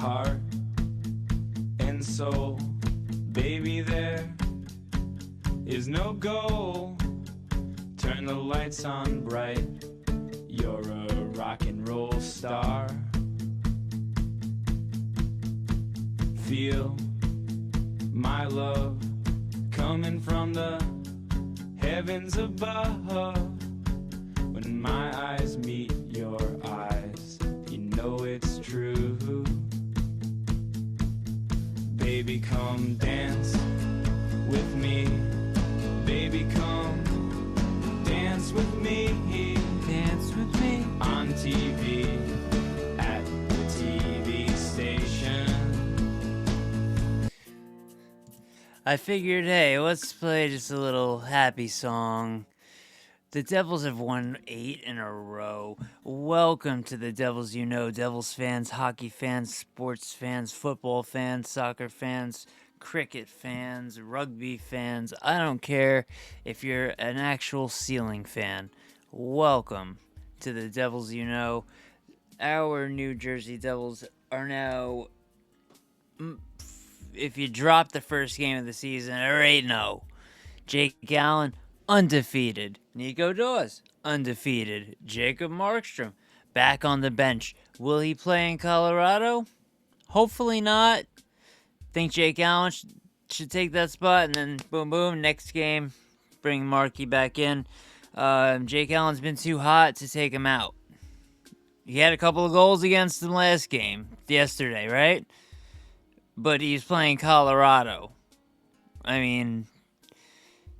heart and soul. Baby, there is no goal. Turn the lights on bright. You're a rock and roll star. Feel my love coming from the heavens above. When my eyes meet your eyes, you know it's true. Baby, come dance with me. Baby, come dance with me. Dance with me. On TV, at the TV station. I figured, hey, let's play just a little happy song. The Devils have won 8 in a row. Welcome to the Devils You Know. Devils fans, hockey fans, sports fans, football fans, soccer fans, cricket fans, rugby fans. I don't care if you're an actual ceiling fan. Welcome to the Devils You Know. Our New Jersey Devils are now, if you drop the first game of the season, are 8-0. Jake Allen, undefeated. Nico Dawes, undefeated. Jacob Markstrom, back on the bench. Will he play in Colorado? Hopefully not. Think Jake Allen should take that spot, and then boom, boom, next game, bring Markey back in. Jake Allen's been too hot to take him out. He had a couple of goals against him last game, yesterday, right? But he's playing Colorado. I mean,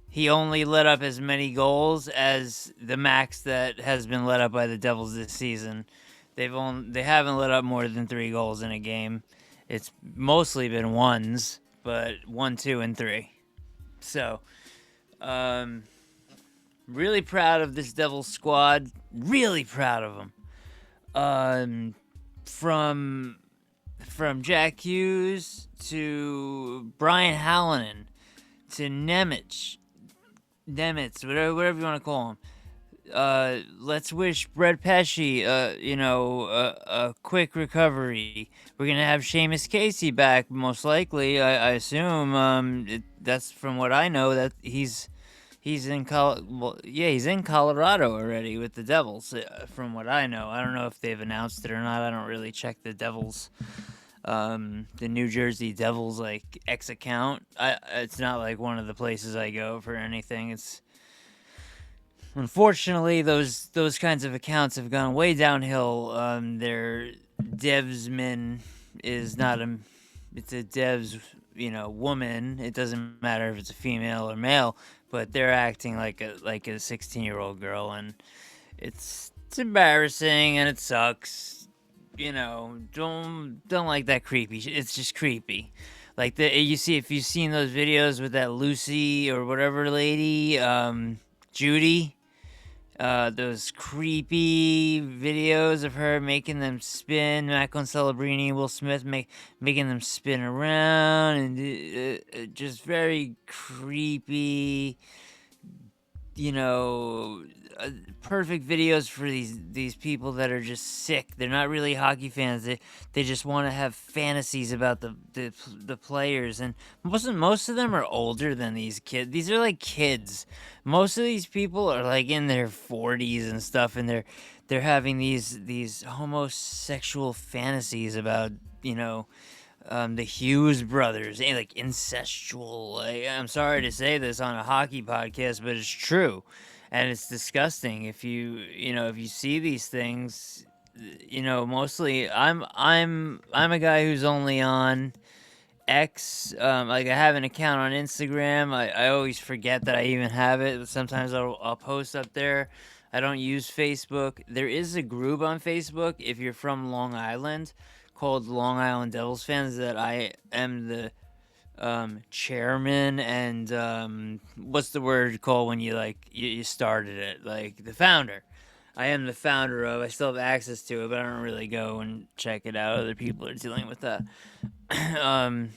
he only let up as many goals as the max that has been let up by the Devils this season. They haven't let up more than 3 goals in a game. It's mostly been ones, but 1, 2, and 3. So, really proud of this Devils squad. Really proud of them. From Jack Hughes to Brian Hallinan to Nemitz, whatever you want to call him. Let's wish Brett Pesce, a quick recovery. We're gonna have Seamus Casey back, most likely. I assume. That's from what I know, that he's in he's in Colorado already with the Devils. From what I know, I don't know if they've announced it or not. I don't really check the Devils. The New Jersey Devils X account. It's not like one of the places I go for anything. It's unfortunately those kinds of accounts have gone way downhill. Their devsman is not it's a devs woman. It doesn't matter if it's a female or male, but they're acting like a 16-year-old girl, and it's embarrassing and it sucks. Don't like that creepy. It's just creepy. Like if you've seen those videos with that Lucy or whatever lady, Judy, those creepy videos of her making them spin, Macklin Celebrini, Will Smith making them spin around, and just very creepy. Perfect videos for these people that are just sick. They're not really hockey fans. They just want to have fantasies about the players, and most of them are older than these kids. These are like kids. Most of these people are like in their 40s and stuff, and they're having these homosexual fantasies about the Hughes brothers, like incestual. I'm sorry to say this on a hockey podcast, but it's true, and it's disgusting. If you see these things, mostly I'm a guy who's only on X. I have an account on Instagram. I always forget that I even have it. Sometimes I'll post up there. I don't use Facebook. There is a group on Facebook if you're from Long Island, called Long Island Devils Fans, that I am the chairman and what's the word called when you started it, like the founder. I am the founder of. I still have access to it, but I don't really go and check it out. Other people are dealing with that.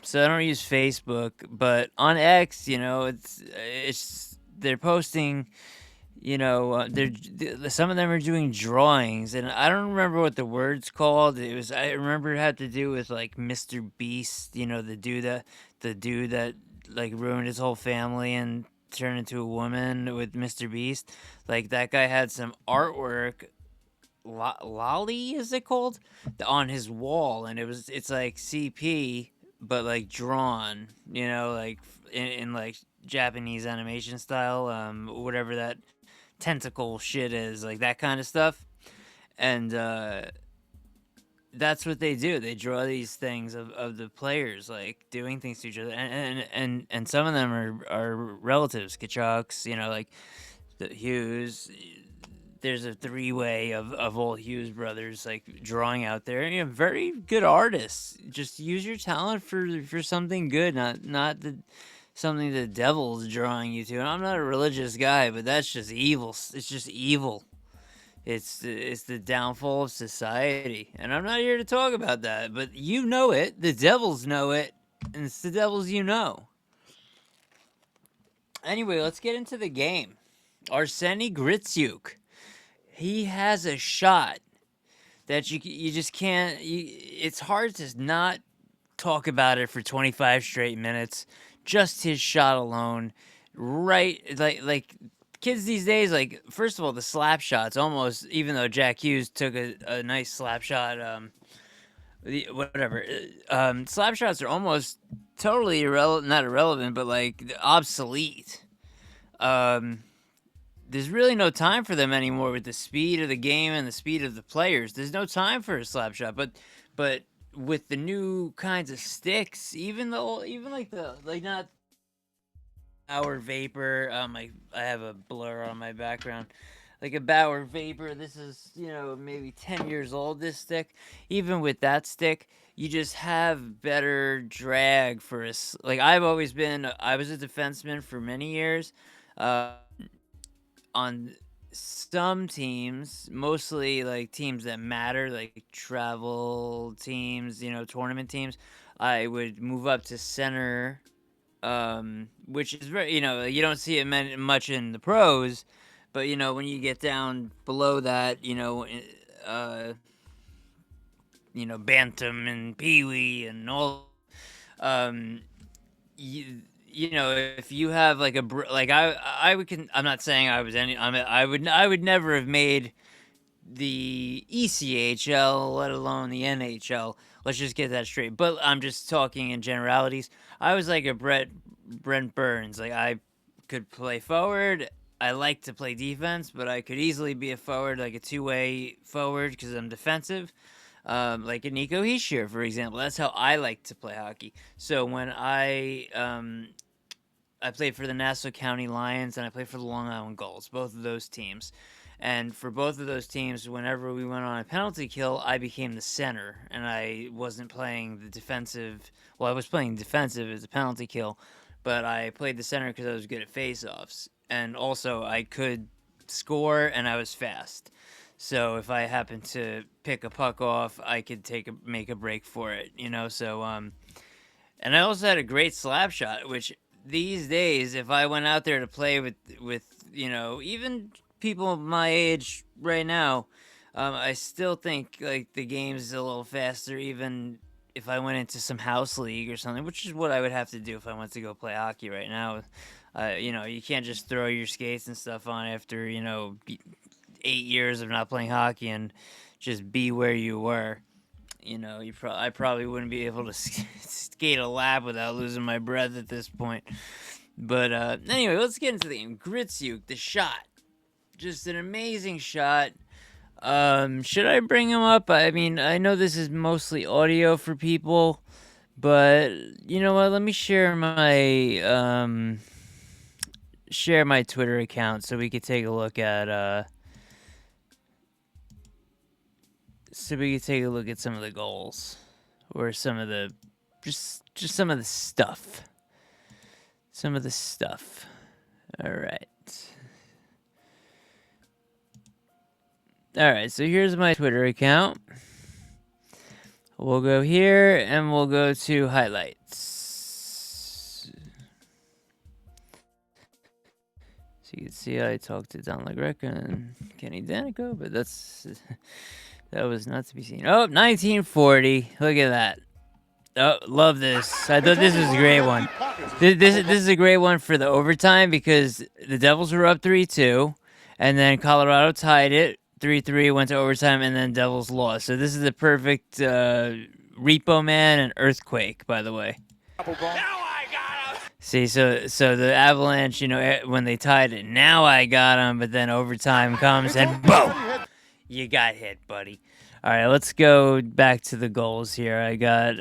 So I don't use Facebook, but on X, it's they're posting some of them are doing drawings, and I don't remember what the word's called. I remember it had to do with like Mr. Beast, the dude that like ruined his whole family and turned into a woman with Mr. Beast. Like that guy had some artwork, lolly is it called, on his wall, and it's like CP but like drawn, like in like Japanese animation style, whatever that tentacle shit is, like that kind of stuff. And that's what they do. They draw these things of the players like doing things to each other, and some of them are relatives, Kachucks, like the Hughes. There's a three-way of all Hughes brothers like drawing out there. Very good artists. Just use your talent for something good, not something the devil's drawing you to. And I'm not a religious guy, but that's just evil. It's just evil. It's the downfall of society, and I'm not here to talk about that. But you know it. The devils know it, and it's the devils you know. Anyway, let's get into the game. Arseny Gritsyuk. He has a shot that you just can't. It's hard to not talk about it for 25 straight minutes. Just his shot alone, right? Like kids these days, like first of all, the slap shots almost. Even though Jack Hughes took a nice slap shot, slap shots are almost totally not irrelevant, but like obsolete. There's really no time for them anymore with the speed of the game and the speed of the players. There's no time for a slap shot, but with the new kinds of sticks, even not Bauer Vapor. I have a blur on my background. Like a Bauer Vapor. This is maybe 10 years old. This stick, even with that stick, you just have better drag for us. Like I was a defenseman for many years. On some teams, mostly like teams that matter, like travel teams, tournament teams, I would move up to center, which is very, you don't see it much in the pros, but when you get down below that, bantam and peewee and all, if you have like I'm not saying I would never have made the ECHL, let alone the NHL. Let's just get that straight. But I'm just talking in generalities. I was like a Brent Burns. Like I could play forward. I like to play defense, but I could easily be a forward, like a two-way forward, because I'm defensive. Like a Nico Hischier, for example. That's how I like to play hockey. So when I played for the Nassau County Lions and I played for the Long Island Gulls, both of those teams. And for both of those teams, whenever we went on a penalty kill, I became the center, and I wasn't playing the defensive. Well, I was playing defensive as a penalty kill, but I played the center because I was good at face-offs. And also, I could score, and I was fast. So if I happened to pick a puck off, I could make a break for it, So, and I also had a great slap shot, which these days, if I went out there to play with even people my age right now, I still think like the game's a little faster, even if I went into some house league or something, which is what I would have to do if I went to go play hockey right now. You can't just throw your skates and stuff on after 8 years of not playing hockey and just be where you were. I probably wouldn't be able to skate a lap without losing my breath at this point. But anyway, let's get into the game. Gritsyuk, the shot. Just an amazing shot. Should I bring him up? I mean, I know this is mostly audio for people, but you know what? Let me share my Twitter account so we could take a look at some of the goals or some of the just some of the stuff. All right, so here's my Twitter account. We'll go here and we'll go to highlights. So you can see I talked to Don LaGreca and Kenny Danico, but that was not to be seen. Oh, 1940. Look at that. Oh, love this. I thought this was a great one. This is a great one for the overtime because the Devils were up 3-2, and then Colorado tied it 3-3, went to overtime, and then Devils lost. So this is the perfect Repo Man and Earthquake, by the way. See, so the Avalanche, when they tied it, now I got him, but then overtime comes and boom, you got hit, buddy. All right, let's go back to the goals here. I got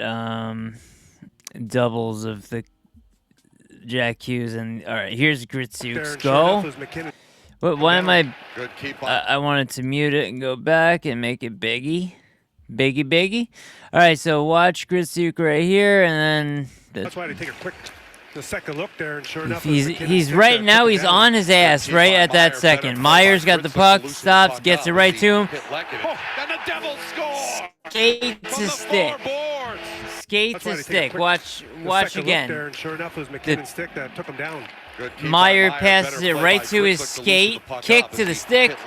doubles of the Jack Hughes, and all right, here's Gritzuk's goal. Why am I? I wanted to mute it and go back and make it biggie. All right, so watch Gritzuk right here, and then that's why they take the second look there, and sure enough, he's right now. He's on his ass right at that second. Myers got the puck, stops, gets it right to him. And the Devils score. Skate to stick. Skate to stick. Watch again. There, and sure enough, it was McKinnon's stick that took him down. Meyer passes it right to his skate, kick to the stick.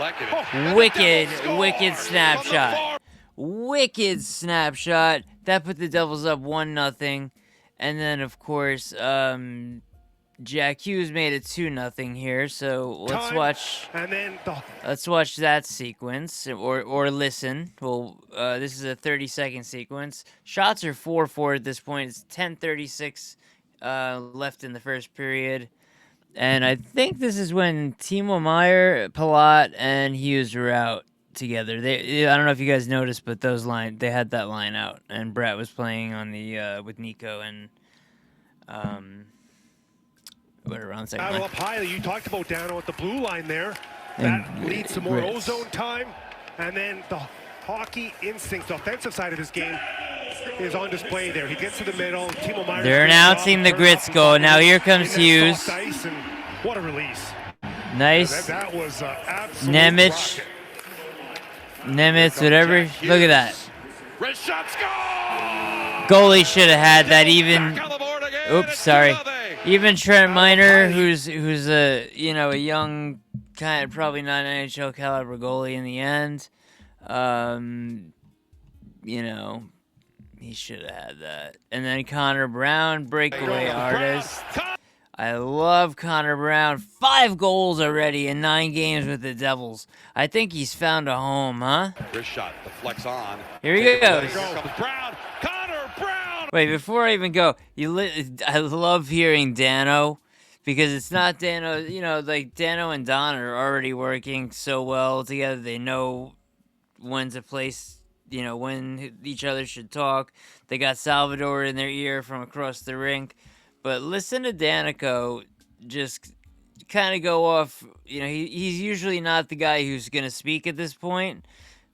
Wicked snapshot. Wicked snapshot. That put the Devils up 1-0. And then, of course, Jack Hughes made it 2-0 here. So let's watch that sequence or listen. Well, this is a 30-second sequence. Shots are 4-4 at this point. It's 10:36 left in the first period. And I think this is when Timo Meyer, Palat, and Hughes were out together. I don't know if you guys noticed, but they had that line out, and Brett was playing on the with Nico and whatever on the second line. Up high, you talked about Dano at the blue line there. That leads to more ozone time, and then the hockey instincts, the offensive side of his game, is on display there. He gets to the middle. Timo Meyer. They're announcing the Grits goal. Now here comes Hughes. What a release! Nice. That was Nemec. Nemitz, whatever. Look at that. Goalie should have had that. Oops, sorry. Even Trent Miner, who's a young kind of probably not an NHL caliber goalie in the end. He should have had that. And then Connor Brown, breakaway artist. I love Connor Brown. 5 goals already in 9 games with the Devils. I think he's found a home, huh? Wrist shot, the flex on. Here he goes. Brown, Connor Brown. Wait, before I even go, I love hearing Dano because it's not Dano. Like Dano and Don are already working so well together. They know when to place, when each other should talk. They got Salvador in their ear from across the rink. But listen to Danico just kind of go off. He's usually not the guy who's going to speak at this point,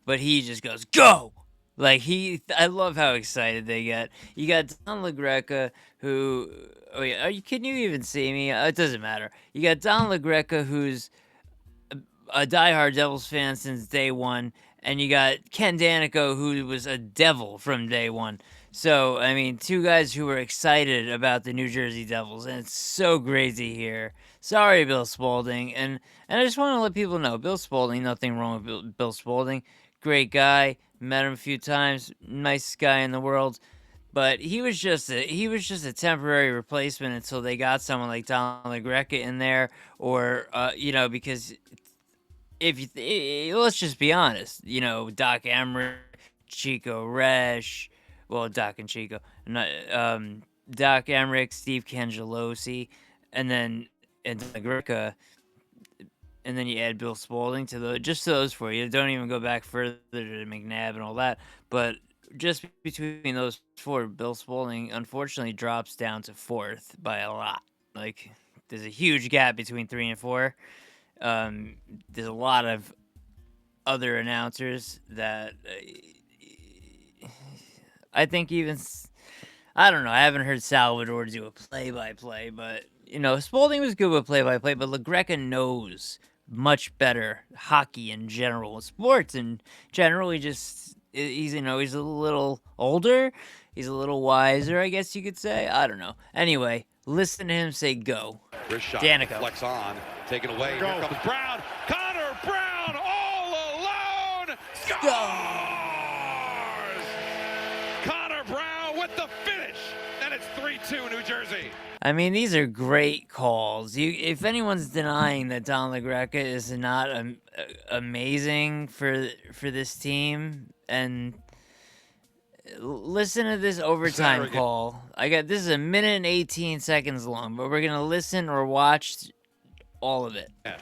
but he just goes, go! I love how excited they get. You got Don LaGreca, who, can you even see me? It doesn't matter. You got Don LaGreca, who's a diehard Devils fan since day one, and you got Ken Danico, who was a Devil from day one. So, 2 guys who were excited about the New Jersey Devils, and it's so crazy here. Sorry, Bill Spaulding, and I just want to let people know, Bill Spaulding, nothing wrong with Bill Spaulding, great guy, met him a few times, nicest guy in the world, but he was just a temporary replacement until they got someone like Don LaGreca in there, or because let's just be honest, Doc Emmerich, Chico Resch. Well, Doc and Chico, Doc Emmerich, Steve Cangelosi, and LaGreca, and then you add Bill Spaulding to those 4. You don't even go back further to McNabb and all that. But just between those 4, Bill Spaulding unfortunately drops down to 4th by a lot. Like there's a huge gap between 3 and 4. There's a lot of other announcers that. I think I don't know. I haven't heard Salvador do a play-by-play, but, Spaulding was good with play-by-play, but LaGreca knows much better hockey in general, sports in general. He's a little older. He's a little wiser, I guess you could say. I don't know. Anyway, listen to him say go. Wrist shot, Danico. flex on. Taken away. Go. Here comes Brown. Connor Brown all alone. Scores! Connor Brown with the finish. And it's 3-2 New Jersey. I mean, these are great calls. If anyone's denying that Don LaGreca is not amazing for this team, and listen to this overtime Saturday. call. This is 1 minute and 18 seconds long, but we're gonna listen or watch all of it. Yeah.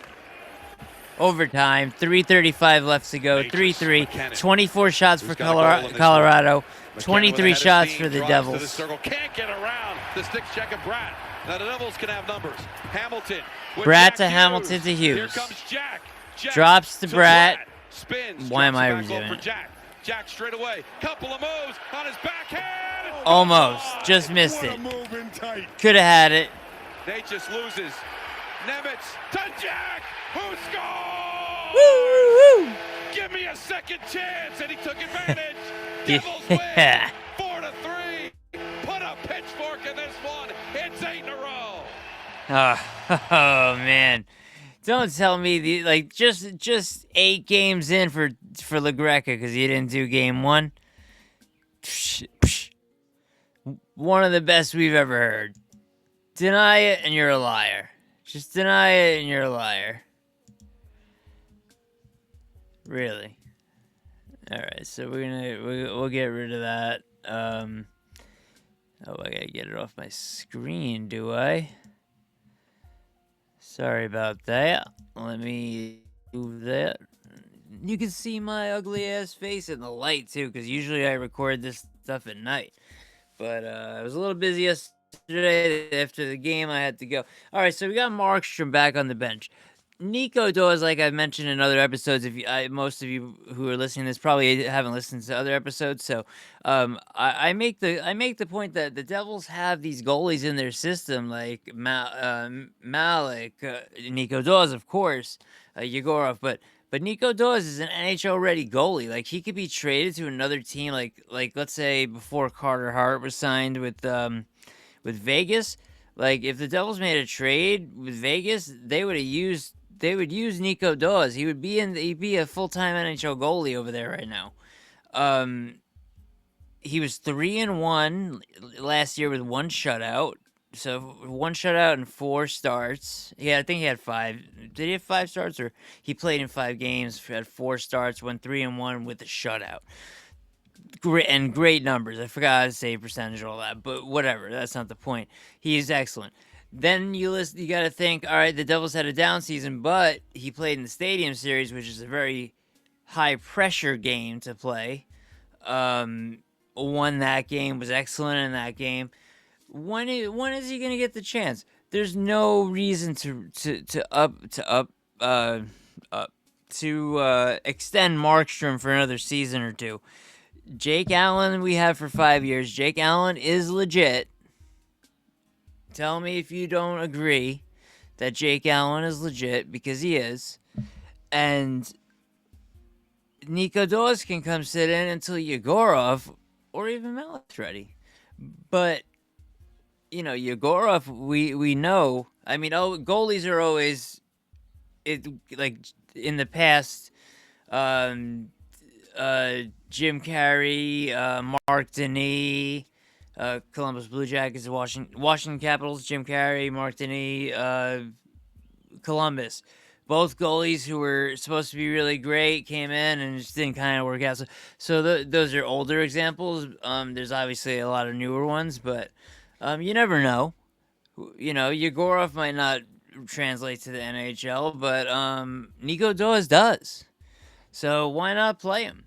Overtime, 3:35 left to go, 3-3, 24 shots for Who's got a goal in this Colorado, McKenna 23 with a head of shots steam, for the drives to the Devils. circle, can't get around the stick check of Bratt. Now the Devils can have numbers. Hamilton. with Bratt Jack to Hamilton to Here Hughes. comes Jack. Jack Drops to Bratt. Spins. Why am drops I it back redoing over it? Jack. Jack straight away. Couple of moves on his backhand. Almost, just missed What it. a move in tight. Could have had it. Nate just loses. Nemitz to Jack, who scores! Woo, woo, woo. Give me a second chance, and he took advantage. Yeah. Devils win 4-3. Put a pitchfork in this one. It's 8 in a row. Oh man. Don't tell me just 8 games in for LaGreca because you didn't do game 1. Psh, psh. One of the best we've ever heard. Deny it and you're a liar. Just deny it and you're a liar. Really. All right, so we'll get rid of that. Oh, I gotta get it off my screen, do I? Sorry about that. Let me move that. You can see my ugly ass face in the light too, because usually I record this stuff at night. But I was a little busy yesterday. After the game, I had to go. All right, so we got Markstrom back on the bench. Nico Dawes, like I've mentioned in other episodes, most of you who are listening to this probably haven't listened to other episodes, so I make the point that the Devils have these goalies in their system, like Malik, Nico Dawes, of course, Yegorov, but Nico Dawes is an NHL ready goalie. Like he could be traded to another team, like let's say before Carter Hart was signed with Vegas. Like if the Devils made a trade with Vegas, they would use Nico Dawes. He'd be a full-time NHL goalie over there right now. He was 3-1 last year with 1 shutout. So 1 shutout and 4 starts. Yeah, I think he had 5. Did he have 5 starts, or he played in 5 games, had 4 starts, went 3-1 with a shutout. Great numbers. I forgot how to say percentage and all that, but whatever. That's not the point. He is excellent. Then you got to think, all right, the Devils had a down season, but he played in the Stadium Series, which is a very high-pressure game to play. Won that game, was excellent in that game. When is he going to get the chance? There's no reason to extend Markstrom for another season or 2. Jake Allen we have for 5 years. Jake Allen is legit. Tell me if you don't agree that Jake Allen is legit, because he is. And Nico Dawes can come sit in until Yegorov or even Malik's ready. But, Yegorov, we know. I mean, goalies are always, like in the past, Jim Carey, Mark Denis, Columbus Blue Jackets, Washington Capitals, Jim Carey, Mark Denis, Columbus. Both goalies who were supposed to be really great came in and just didn't kind of work out. So those are older examples. There's obviously a lot of newer ones, but you never know. Yegorov might not translate to the NHL, but Nico Dawes does. So why not play him?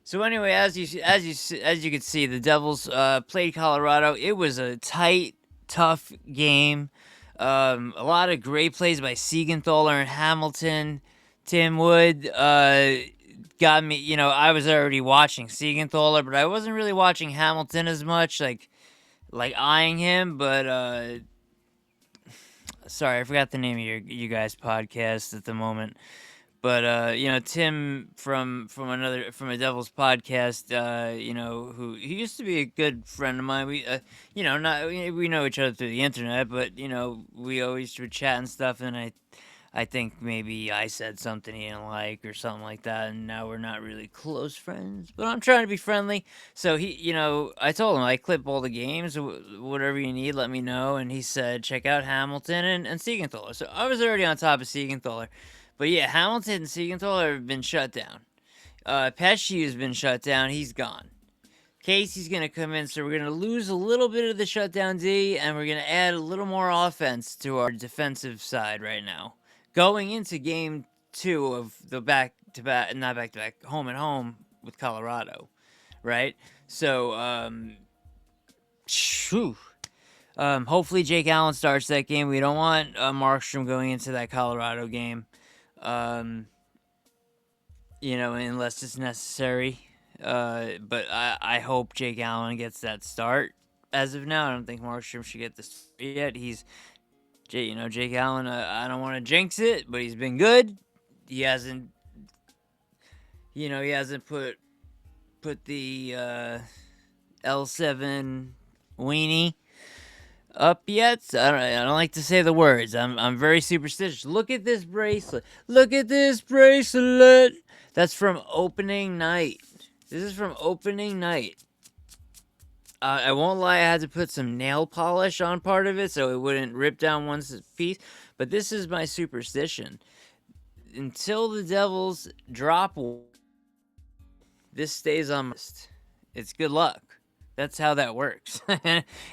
So anyway, as you can see, the Devils played Colorado. It was a tight, tough game. A lot of great plays by Siegenthaler and Hamilton. Tim Wood got me. I was already watching Siegenthaler, but I wasn't really watching Hamilton as much, like eyeing him. But sorry, I forgot the name of you guys' podcast at the moment. But Tim from a Devils podcast, who he used to be a good friend of mine. We know each other through the internet, but we always would chat and stuff. And I think maybe I said something he didn't like or something like that, and now we're not really close friends. But I'm trying to be friendly. So I told him I clip all the games, whatever you need, let me know. And he said check out Hamilton and Siegenthaler. So I was already on top of Siegenthaler. But yeah, Hamilton and Siegenthaler have been shut down. Pesci has been shut down. He's gone. Casey's going to come in, so we're going to lose a little bit of the shutdown D, and we're going to add a little more offense to our defensive side right now. Going into game 2 of the not back-to-back, home and home with Colorado, right? So, hopefully Jake Allen starts that game. We don't want Markstrom going into that Colorado game. Unless it's necessary. But I hope Jake Allen gets that start. As of now, I don't think Markstrom should get this yet. Jake Allen, I don't want to jinx it, but he's been good. He hasn't put the L7 weenie up yet. I don't like to say the words. I'm very superstitious. Look at this bracelet. Look at this bracelet. That's from opening night. This is from opening night. I won't lie, I had to put some nail polish on part of it so it wouldn't rip down one piece. But this is my superstition. Until the Devils drop, this stays on my list. It's good luck. That's how that works.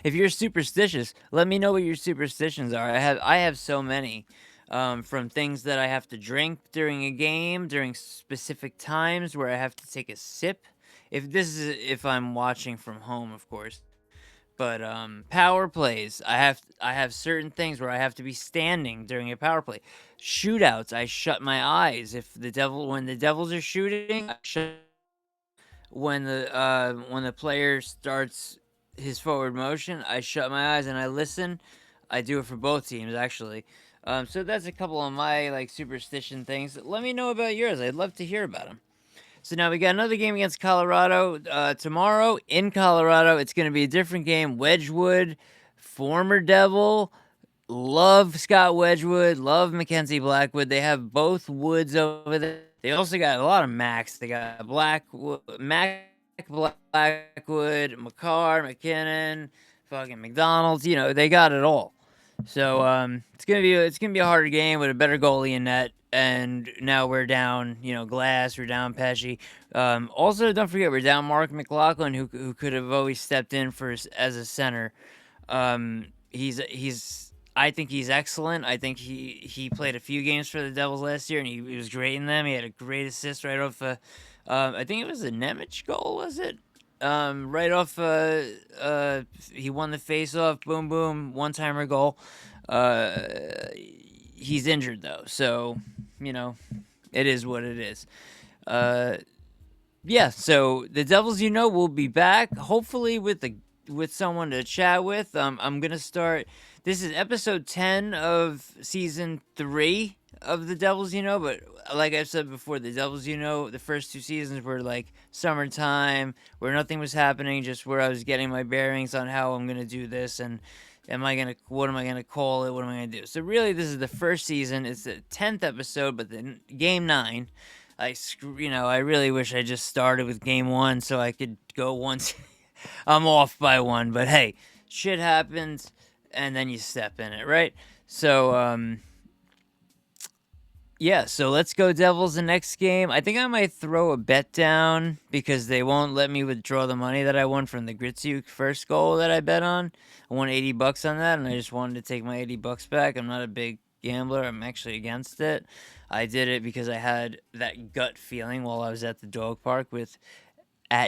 If you're superstitious, let me know what your superstitions are. I have so many. From things that I have to drink during a game, during specific times where I have to take a sip. If I'm watching from home, of course. But power plays, I have certain things where I have to be standing during a power play. Shootouts, I shut my eyes. When the Devils are shooting, I shut. When the player starts his forward motion, I shut my eyes and I listen. I do it for both teams, actually. So that's a couple of my superstition things. Let me know about yours. I'd love to hear about them. So now we got another game against Colorado tomorrow in Colorado. It's going to be a different game. Wedgwood, former Devil. Love Scott Wedgwood. Love Mackenzie Blackwood. They have both Woods over there. They also got a lot of Macs. They got Mac Blackwood, McCarr, McKinnon, fucking McDonald's. They got it all. So it's gonna be a harder game with a better goalie in net, and now we're down, Glass, we're down Pesci. Also, don't forget we're down Mark McLaughlin, who could have always stepped in as a center. I think he's excellent. I think he played a few games for the Devils last year, and he was great in them. He had a great assist right off. I think it was a Nemec goal, was it? Right off, he won the face-off, boom, boom, one-timer goal. He's injured, though, so, it is what it is. Yeah, so the Devils, will be back, hopefully with someone to chat with. I'm going to start, this is episode 10 of season 3 of the Devils, but like I've said before, the Devils, the first 2 seasons were like summertime, where nothing was happening, just where I was getting my bearings on how I'm gonna do this, and what am I gonna call it, what am I gonna do? So really, this is the first season. It's the 10th episode, but then game 9, I really wish I just started with game 1 so I could go once. I'm off by 1, but hey, shit happens, and then you step in it, right? So yeah, so let's go Devils the next game. I think I might throw a bet down because they won't let me withdraw the money that I won from the Gritsyuk first goal that I bet on. I won $80 on that, and I just wanted to take my $80 back. I'm not a big gambler. I'm actually against it. I did it because I had that gut feeling while I was at the dog park with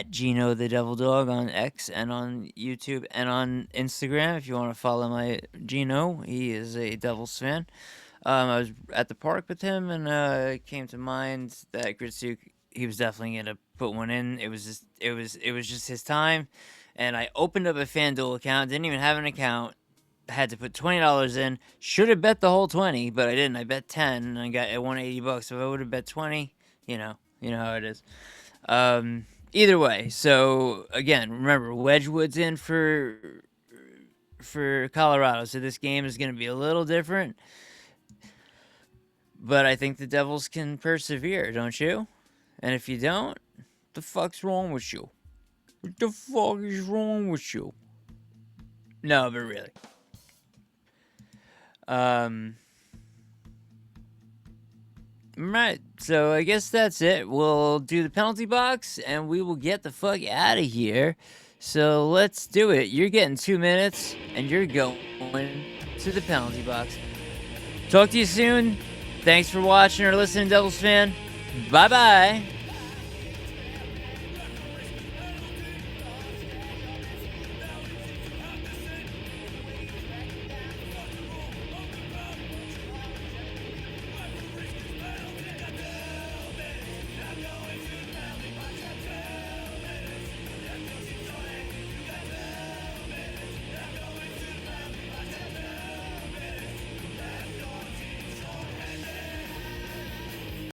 @Gino the Devil Dog on X and on YouTube and on Instagram. If you want to follow my Gino, he is a Devils fan. I was at the park with him, and it came to mind that Gritsyuk, he was definitely gonna put one in. It was just his time, and I opened up a FanDuel account. Didn't even have an account. had to put $20 in. Should have bet the whole 20, but I didn't. I bet 10, and I won $80. If I would have bet 20, you know how it is. Either way, so again, remember Wedgwood's in for Colorado, so this game is going to be a little different. But I think the Devils can persevere, don't you? And if you don't, the fuck's wrong with you? What the fuck is wrong with you? No, but really. Right, so I guess that's it. We'll do the penalty box, and we will get the fuck out of here. So let's do it. You're getting 2 minutes, and you're going to the penalty box. Talk to you soon. Thanks for watching or listening, Devils fan. Bye-bye.